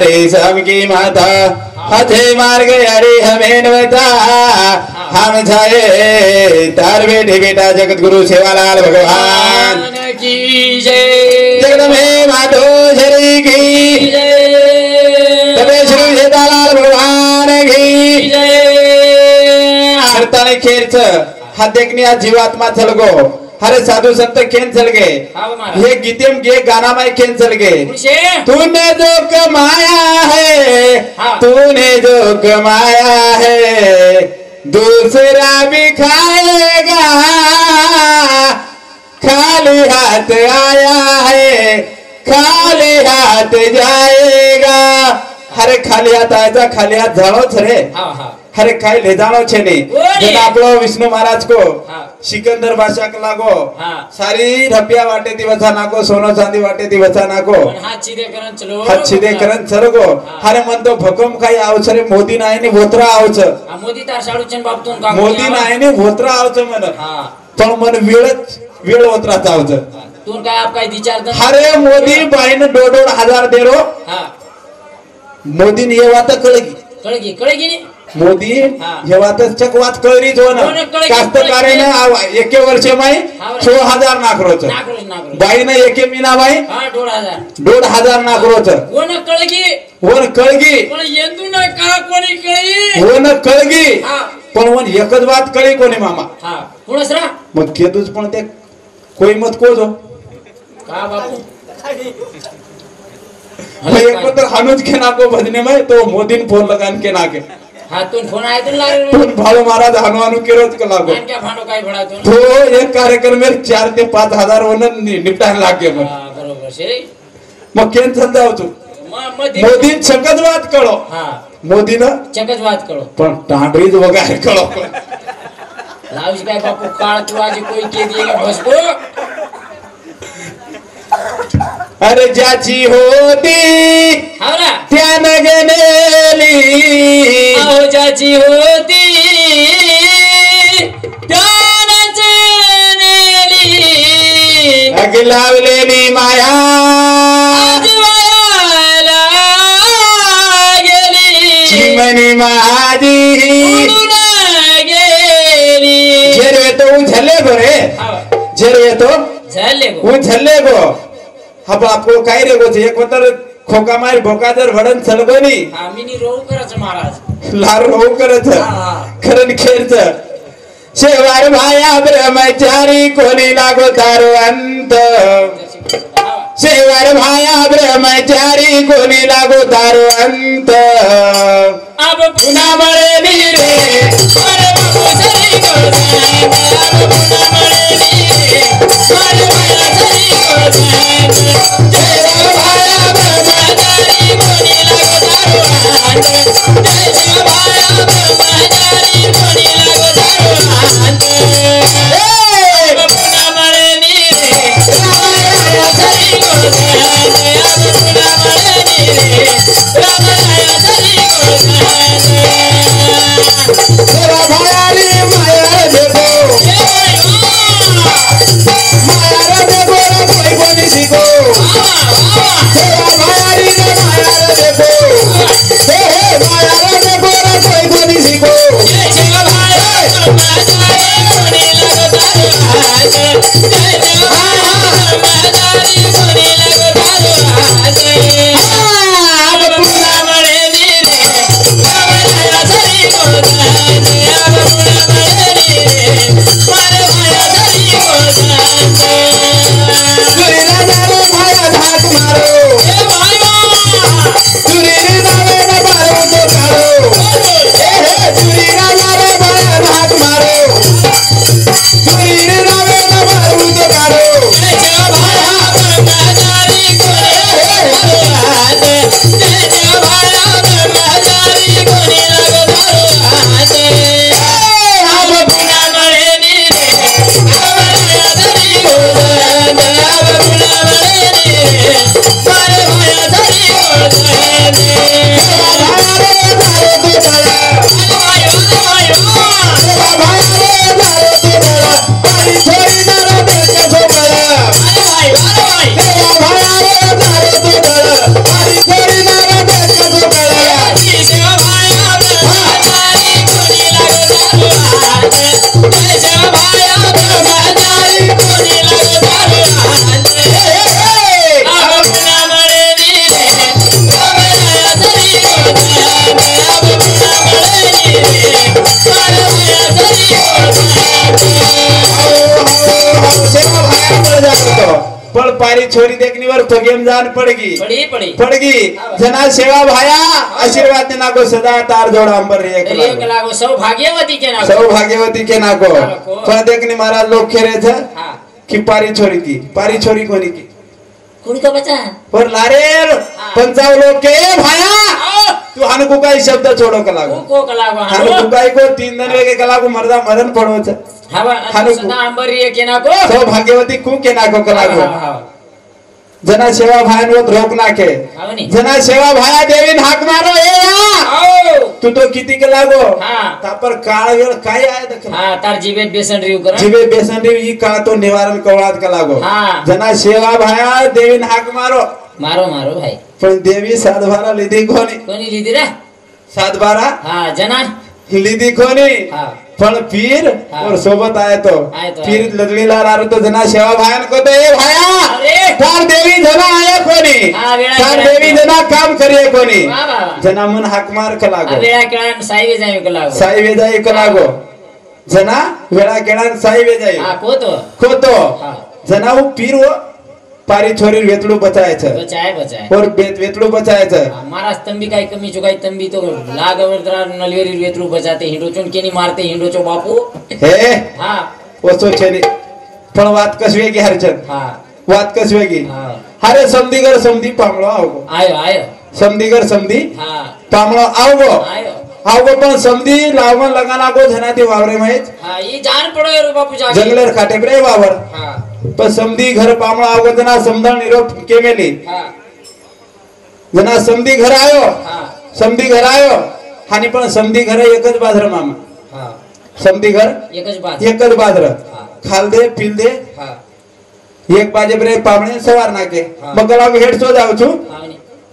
रे सबकी माता हथे मार गए अरे हमें न बता हम जाए तार बेटे बेटा जगत गुरु सेवालाल भगवान की जय जगदम्बे मातो श्री की जय तबे श्री सेवालाल भगवान की जय कीर्तन खेरच हा देखनी आज जीवात्मा चल गो हरे साधु संत केन चल गए ये गीतम गे गाना में केन चल गए तूने जो कमाया है तूने जो कमाया है दूसरा भी खाएगा खाली हाथ आया है खाली हाथ जाएगा हरे खाली हाथ आयचा खाली हाथ जाणोच रे हरे काय ले जाणो छे नहीं जन आपलो विष्णु महाराज को सिकंदर बादशाह को लागो सारी रुपया वाटे दिवसा नाको सोनो चांदी वाटे दिवसा नाको हात सीधे करन चलो हरे मन तो भकम काही आवसरे मोदी नाही नि भोत्रा आवच मोदी तार साडूचन बापतून का मोदी नाही नि भोत्रा आवच मन पण मन वेळ होत्रा आवच तू काय आप काय विचार हरे मोदी बाईन 2,500 देरो मोदी ने ये बात कळगी मोदी हे बात चकवात कळरी जो ना कास्तकारीने एके वर्षे माई 6,000 नाकरोच बाईने एके मीना बाई 1,500 नाकरोच वन कळगी वन कळगी पण वन एकच बात कळी कोणी मामा मग केतूच पण ते कोई मत को जो एक तो हनुज के नाको भजने में तो मोदी ने फोन लगान के नाके तुम फोन आए तुम तुम भालो महाराज हनुमानु के रोज को लागो क्या भांडो काय भड़ा तुम तो एक कार्यक्रम में 4 ते 5,000 वन निपटान लागे मग बरोबर से मग केन समजाव तू मोदी चकच बात कळो मोदी ना चकच बात कळो पण टांडरीज वगैरे कळो लावज काय बापू काळ तू आज कोई के दिए भसको अरे ज्याची होती त्यान गेलेली अहो ज्याची होती त्यानच नेली अग लावलेली माया वायाला गेली चिमणी माझी गेली झेर येतो उझले गो रे झेर येतो उझले गो हा आपको काय रे गो एक वतर खोका मार भोका जर भडन चलगोनी आम्ही रोव करायचं महाराज लार रोव करत खरन खेरच शेवार भाया ब्रह्मचारी कोणी लागो तारो अंत शेवार भाया ब्रह्मचारी कोणी लागो तारो अंत अब पुन्हा मळेली रे अरे बाबू सरी गोसाई अब पुन्हा मळेली रे अरे बाया सरी गोसाई जय भाया ब्रह्मचारी कोणी लागो तारो अंत जय भाया ब्रह्मचारी कोणी लागो तारो अंत अब पुन्हा मळेली रे रामाया सरी गोसाई अब पुन्हा मळेली रे रामाया सरी सेवा भायाली माया देखो माया देखो कोई कोनी सीखो सेवा भायाली रे माया देखो हे हे माया देखो कोई कोनी सीखो जय सेवा भाया ब्रह्मचारी कोणी लागो तारो अंत जय सेवा भाया ब्रह्मचारी कोणी लागो तारो अंत अब पुन्हा मळेली रे रामाया सरी गोसाई अब पुन्हा मळेली रे माया सरी गोसाई तुरी राजाले माया धाक मारो ए भाईवा तुरी नावे न मारो तो कारो हे हे तुरी राजाले माया धाक मारो तुरी नावे न मारो तो कारो जय सेवा भाया ब्रह्मचारी कोणी लागो तारो अंत जय सेवा भाया ब्रह्मचारी कोणी लागो तारो अंत अब पुन्हा मळेली रे रामाया सरी गोसाई अब पुन्हा मळेली रे माया सरी गोसाई भायाले मारो तो कारो भाई सेवा भायाले मारो तो कारो पाणी छोडी नारो देख सोबळा भाई सेवा भायाले मारो तो कारो पाणी छोडी नारो देख पण पारी छोरी देखनीवर फगेम जान पडगी पडगी जना सेवा भाया आशीर्वाद देना को सदा तार जोड़ अंबर एक लागो सौभाग्यवती के नाको पण देखनी महाराज लोग खेरे थे कि पारी छोरी कोनी की कोणी का बचा पर लारेर पंचाव लोग के भाया तू हानु काही शब्द छोड़ो कलागो हानु कुकाई को 3 दिन वेगे कलागो मर्दा मदन पड़ो छ हानु सदा अंबरी के नाको सौभाग्यवती कु के नाको कलागो जना सेवा भायानवत रोक नाखे जना सेवा भाया देवीन हाक मारो ए तू तो किती के लागो तापर काळ वेळ काय आहे दखल तार जीवे बेसन रिव कर जीवे बेसन रिव ही काळ तो निवारण कवळात का लागो जना सेवा भाया देवीन हाक मारो भाई पण देवी 7/12 लिदी कोणी लिदी रे 7/12 जना लिदी कोणी पण पीर और सोबत आए तो पीर लगलीला रारो तो जना सेवा भायन को तो ए भाया तार देवी जना आया कोणी तार देवी जना काम करिए कोणी जना मन हाक मार कलागो वेळा केळान साई वेजाई कलागो जना वेळा केळान साई वेजाई कोतो जना वो पीर वो पारी छोरी वेतडू बचाय और वेतडू बचायचं महाराज तंबी काय कमी चुकाई तंबी तो लागवर नलवेरी वेतडू बचाते हिंडो चुनकेनी मारते हिंडो चो बापू हे ओसो छेनी पण वात कसवे की हरचंद वात कसवे की अरे समदीगर समदी पामळो आयो समदीगर समदी पामळो आवगो पण समदी लावण लगाना को झनाती वावरे माहित ये जान पडो रे बापू जागे जंगलर खाटेकडे वावर पण समधी घर पामळा आवगो जना समदण निरोप केमेली जना समधी घर आयो हानी पण समधी घर एकच बाजर मामा समधी घर एकच बाजर खाल दे पिल दे एक बाजे बरे पामणे सवार नाके बगला हेड सो जाऊ छु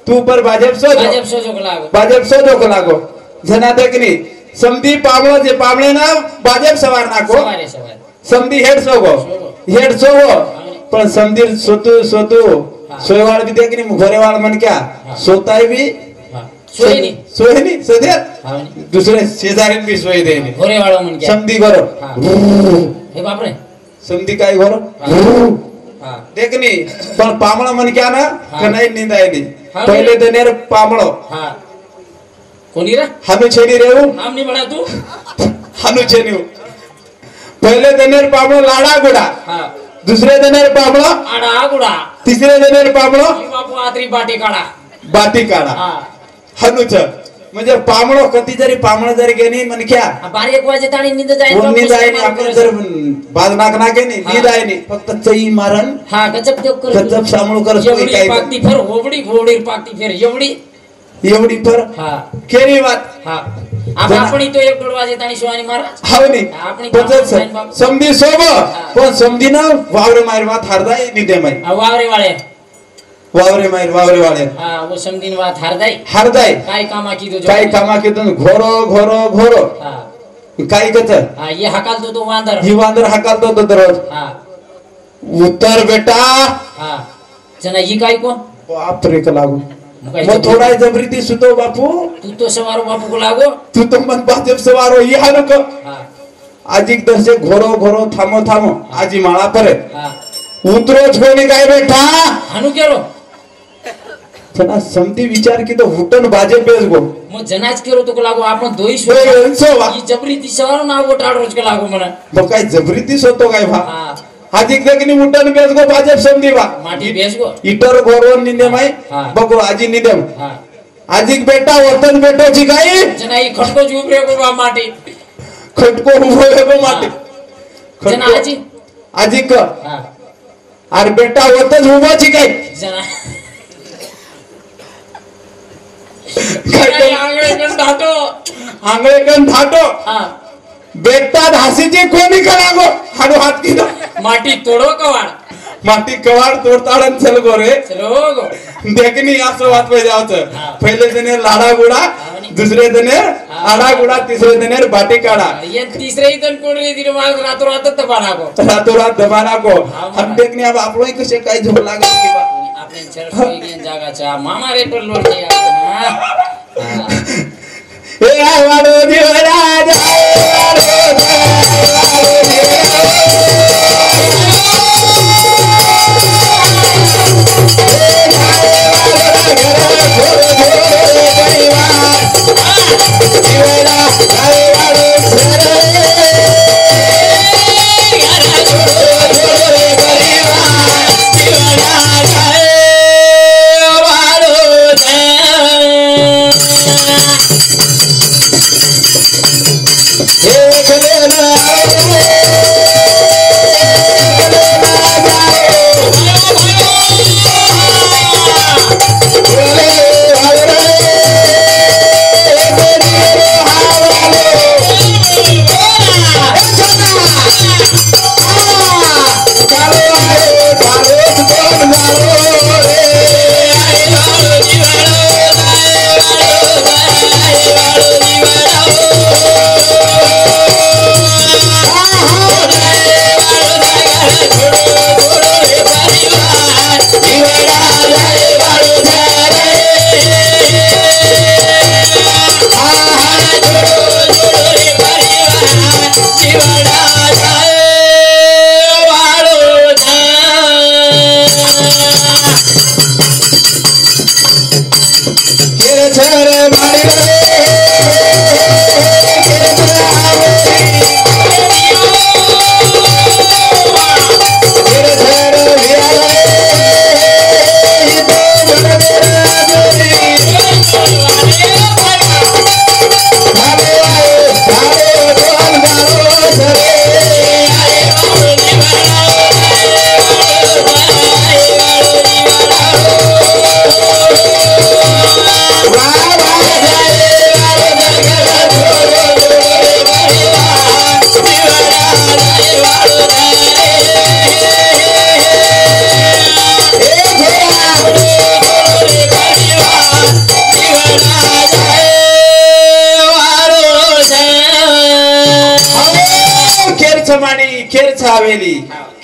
तू पर बाजेब सो जो लागो जना देखनी समधी पामळो जे पामणे ना बाजेब सवार नाको समधी हेड सोगो पण समधी सोतू सोयवाळ भी देखनी घोरेवाळ मन क्या सोताय भी सोयनी सदे दुसरे शेजारीन भी सोय देनी घोरेवाळ मन क्या समधी घोरो हे बाप रे समधी काय घोरो देखनी पण पामळा मन क्या ना कनाई निंदायनी पहिले देनेर पामळो कोणी रे हानु छेनी रेऊ नाम नहीं बड़ा तू हानु छेनी पहले दिनेर पामळो लाडा गुडा दुसरे दिनेर पामळो आडा गुडा तिसरे दिनेर पामळो बापू आत्री बाटी काढा हानुच म्हणजे पामळो कधी जरी पामळ जरी गेनी मन क्या 12 वाजे ताणी निंद जाय आपण जर बाज नाक नाके नी नींद आहे नी फक्त चई मारन गजब सामळू कर कोई काय पाकती फिर होबडी पाकती फिर एवढी पर केली बात आपण तो 1-2 वाजे ताणी शिवानी महाराज हावनी आपण समधी सोब पण समधी ना वावरे मार वात हरदाई निदे माई वावरे वाळे वो समधीन वात हरदाई काय कामा की तो घोरो काय कच ये हकाल तो वांदर ही वांदर हकाल तो दररोज उत्तर बेटा जना ही काय कोण बाप रे लागू मग थोड़ा जबरीती सुतो बापू तू तो सवारो बापू को लागो तू तो मन बाजेब सवारो ये हाल को आजिक दर्शे घोरो थामो आजी माळा परे उतरो छोनी काय बेटा हानु केरो जना समती विचार की तो हुटन बाजे बेस गो मग जनाच केरो तो को लागो आपण दोई सो ही जबरीती सवारो ना वो टाड रोज को लागो मने मग काय जबरीती सोतो काय भा आजिक देखनी उठन बेस गो बाजेब समधी बा माटी बेस गो इटर गोरवन निंदे माई बगो आजी निदेम आजिक बेटा वर्तन बेटो जी गाई जना ई खटको जुबरे को बा माटी खटको उभे को माटी जना आजिक आर बेटा वर्तन उभा जी गाई जना काय आंगळे कन धाटो बेटा धासीची कोणी करागो हाडू हात किनो माटी तोडो कवाड तोडताडन चल गो रे देखनी असं वाट पे जावचं पहिले दिने लाडा गुडा दुसरे दिने आडा गुडा तिसरे दिने बाटी काढा ये तिसरे दिन कोणी दिने माल रातोरात दबाना को हम देखनी अब आपलोई कसे काय झोल लागो की बा आपने चरसोई जागाचा मामा रे पर लोटते ए आवाडो दिवरा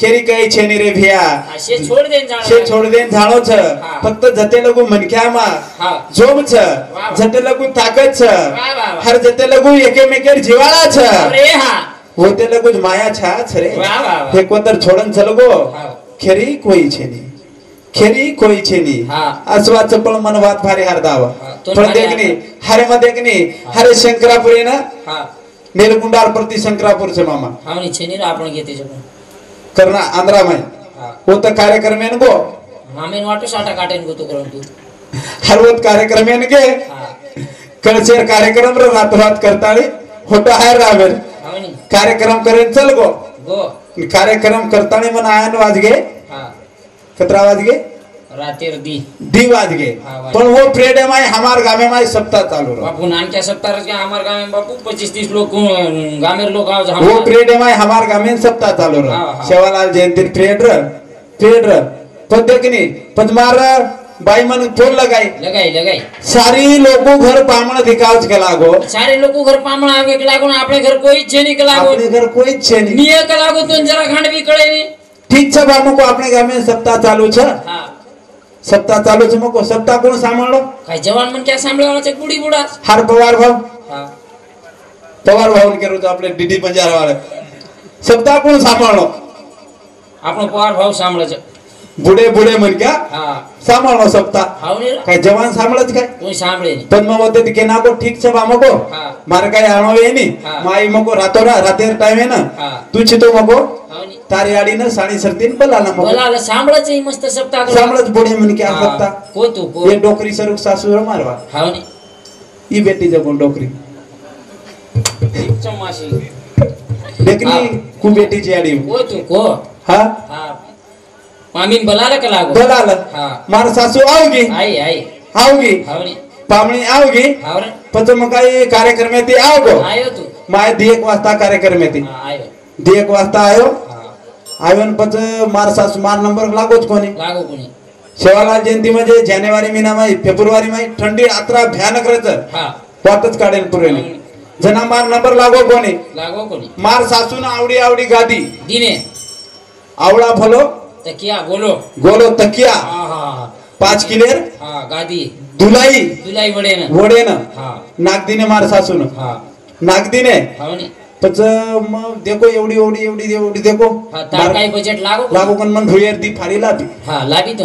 खेरी कई छेनी रे भिया शे छोड़ देन जाणो छ फक्त जते लगू मनख्या मा जोम छ जते लगू ताकत छ हर जते लगू एकेमेकेर जिवाळा छ अरे हां होते लगू माया छा छ रे हे कोतर छोडन चलगो खेरी कोई छेनी असवा चपळ मन वात भारी हरदावा पण देखनी हरे म देखनी हरे शंकरापुरी ना नेलगुंडार प्रति शंकरापुर से मामा हमनी छेनी रे आपण घेते छ करना आंध्रा में होत कार्यक्रम एन गो मामेन वाटो साटा काटेन गो तो करन तू हरवत कार्यक्रम एन के कळचेर कार्यक्रम रे रात करताळी होता है रावेर हमनी कार्यक्रम करेन चल गो कार्यक्रम करताळी मन आयन वाज गे कतरा वाज गे रातेर दी वाज गे पण वो प्रेडे माय हमार गामे माय सप्ताह चालू रहो बापू नान क्या सप्ताह के हमार गामे बापू 25-30 लोग गामेर लोग आओ वो प्रेडे माय हमार गामे सप्ताह चालू रहो सेवालाल जयंती प्रेड तो देखनी पदमार बाई मन फोन लगाई सारी लोगों घर पामण दिखावच के लागो सारे लोगों घर पामण आवे के लागो अपने घर कोई छे नहीं के लागो अपने घर कोई छे नहीं निये के लागो तो जरा खंड भी कळे नहीं ठीक छ बामो को अपने गामे सप्ताह चालू छ हां सप्ताह चालू छ मको सप्ताह कोण सांभाळलो काय जवान मन क्या सांभाळवाला छे बुडी बुडा हर पवार भाव हां पवार भाव के रोज आपले डीडी बंजारा वाले सप्ताह कोण सांभाळलो आपनो पवार भाव सांभाळे छ बुडे मन क्या हां सांभाळलो सप्ताह हाव ने काय जवान सांभाळत काय कोई सांभाळे नहीं पद्मावती के नाको ठीक छ बामको हां मार काय आणवे नी माई मको रातेर टाइम है ना तू छितो मको तारी आडी न साडी सरतीन बलाला मको बलाला सांभाळच ही मस्त सप्ताह सांभाळच बुडे मन क्या सप्ताह को तू को ये डोकरी सरुक सासुर मारवा हाव नी ई बेटी जगो डोकरी चमाशी देखनी कु बेटी जी आडी को तू को हां मामीन बलाला का लागो बलाला हां मार सासू आओगी आई आओगी हाव नी पामणी आओगी हाव रे पच मग काय कार्यक्रम ती आओगो आयो तू माय 1 वाजता कार्यक्रम ती आयो 1 वाजता आयो आयन पच मार सासू मार नंबर लागोच कोणी सेवालाल जयंती म्हणजे जानेवारी महिना मध्ये फेब्रुवारी मध्ये थंडी आत्रा भयानक रहत वाटच काढेल पुरेने जना मार नंबर लागो कोणी मार सासून आवडी गादी दिने आवडा भलो तकिया गोलो तकिया 5 किलेर गादी दुलाई वडेन नागदीने मार सासून नागदीने पच मग देखो एवढी एवढी एवढी एवढी देखो तार काय बजेट लागो पण मन रुयर दी फारी लाभी लाभी तो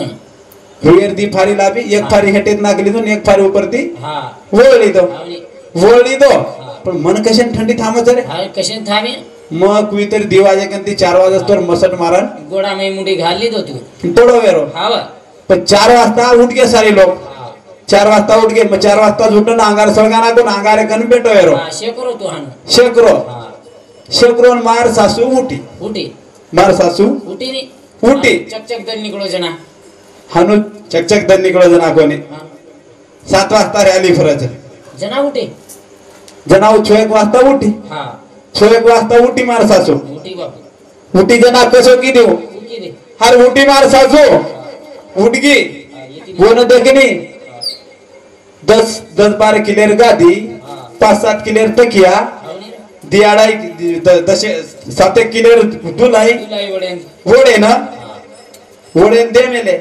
रुयर दी फारी लाभी एक फारी हेटेत नागली तो एक फारी उपरती वळली तो पण मन कशाने थंडी थांबत रे कशाने थांबे मग कुठेतरी दिवाजे कंती 4 वाजता मसट मारन गोडा मै मुंडी घालली तो तू तोडो वेरो पण 4 वाजता उठ गए सारे लोग 4 वाजता उठ गए मग 4 वाजता उठून अंगार सळगाना कोण अंगारे कन बेटो वेरो शेकरो तू हान शेकरो मार सासू उठी मार सासू उठी चकचक दन निकलो जना हानु चकचक दन निकलो जना कोणी 7 वाजता रॅली फरज जना उठी जना 1 वाजता उठी 1 वाजता उठी मार सासू उठी जना कसो की देऊ हर उठी मार सासू उठगी कोण देखनी 10-12 किलेर गादी 5-7 किलेर तकिया दियाडाई 7 किलेर दुलाई वडे ना वडे दे मेले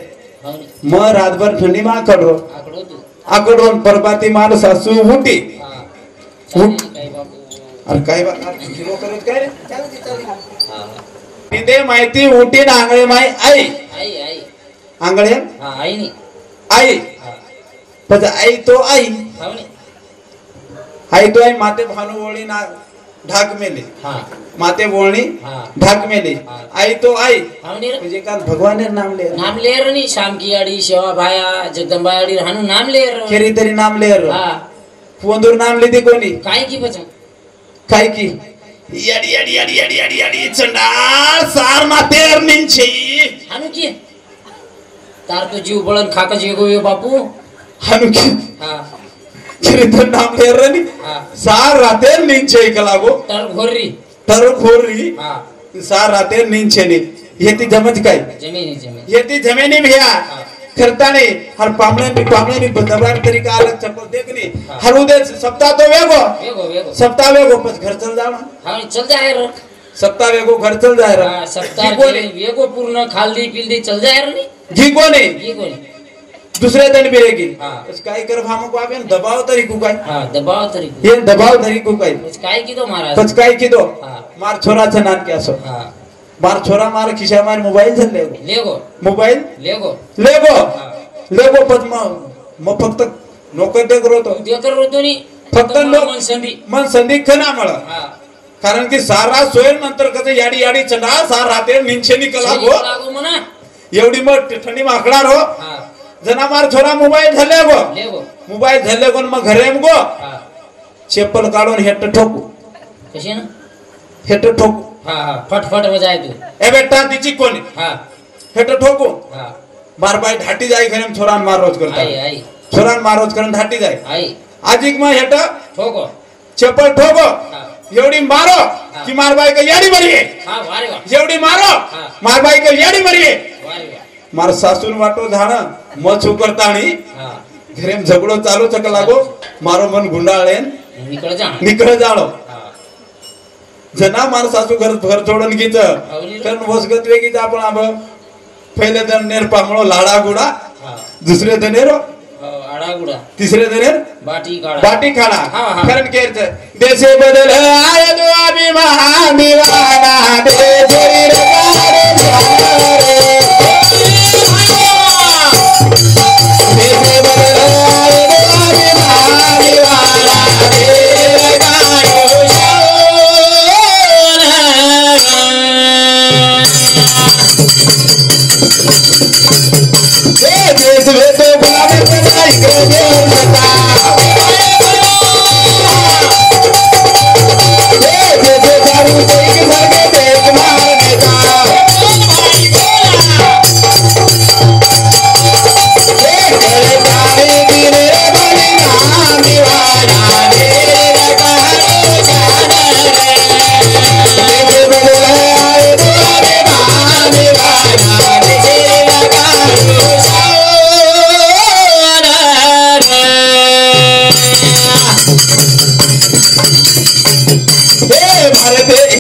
मग रातभर थंडी मा आकडून परबाती मार सासू उठी अरे काय तिथे माहिती उठी ना आंगळे माई आई आंगळे आई पण आई तो आई माते भानु वोळी ना ढाक मेले माते वोळणी ढाक मेले आई तो आई म्हणजे का भगवान नाम ले नी शाम की आड़ी सेवा भाया जगदंबा आड़ी हानु नाम ले केरी तरी नाम ले पोंदूर नाम लेते कोणी काय की बचा काय की याडी याडी याडी याडी याडी याडी चंडाळ सार मातेर निंचे हानु की तार तो जीव बळन खाका जेगो ये बापू हानु की चरित्र नाम ले रनी सार रातेर निंचे कलागो तर घोररी सार रातेर निंचे नी येती जमत काय येती जमिनी भैया करताने हर पामणे दबार तरीका अलग चप्पल देखनी हर उदय सप्ताह तो वेगो सप्ताह वेगो बस घर चल जाना चल जाए रो सप्ताह वेगो घर चल जाए रो सप्ताह वेगो पूर्ण खालदी पिलदी चल जाए रो नी घी कोणी दुसरे दिन भी रहेगी काय कर भामो को आबे दबाव तरीको काय दबाव तरीको ये दबाव तरीको काय काय की दो महाराज पच काय की दो मार छोरा छ नान क्या सो मार छोरा मार खिशा मार मोबाईल झल लेगो मोबाईल लेगो पच म फक्त नोकर दे करो नी फक्त मन संधी खना मला कारण की सारा सोयल नंतर कसे याडी याडी चंडा सार राते निंचे निकला गो एवढी मग थंडी माकडार हो जना मार छोरा मोबाईल झाले गो मोबाईल झाले गो मग घरे गो चप्पल काढून हेट ठोकू कशी ना हेट ठोकू फटफट बजाय तू ए बेटा तिची कोणी हेट ठोकू मार बाई ढाटी जाई घरे छोरान मार रोज करता छोरान मार रोज करून ढाटी जाई आजिक मग हेट ठोको चप्पल ठोको एवढी मारो की मार बाई का याडी मरिये एवढी मारो मार बाई का याडी मरिये मार सासून वाटो झाण म करताणी घरे झगडो चालू चक लागो मारो मन गुंडाळे निकळ जाळो जना मार सासू घर सोडून गीच कारण वसगत वेगीच आपण आब पहिले दन नेर पामळो लाडा गुडा दुसरे दनेरो आडागुडा तिसरे दनेर बाटी खाडा कारण केरच देशे बदल आय दो अभिमान दीवाना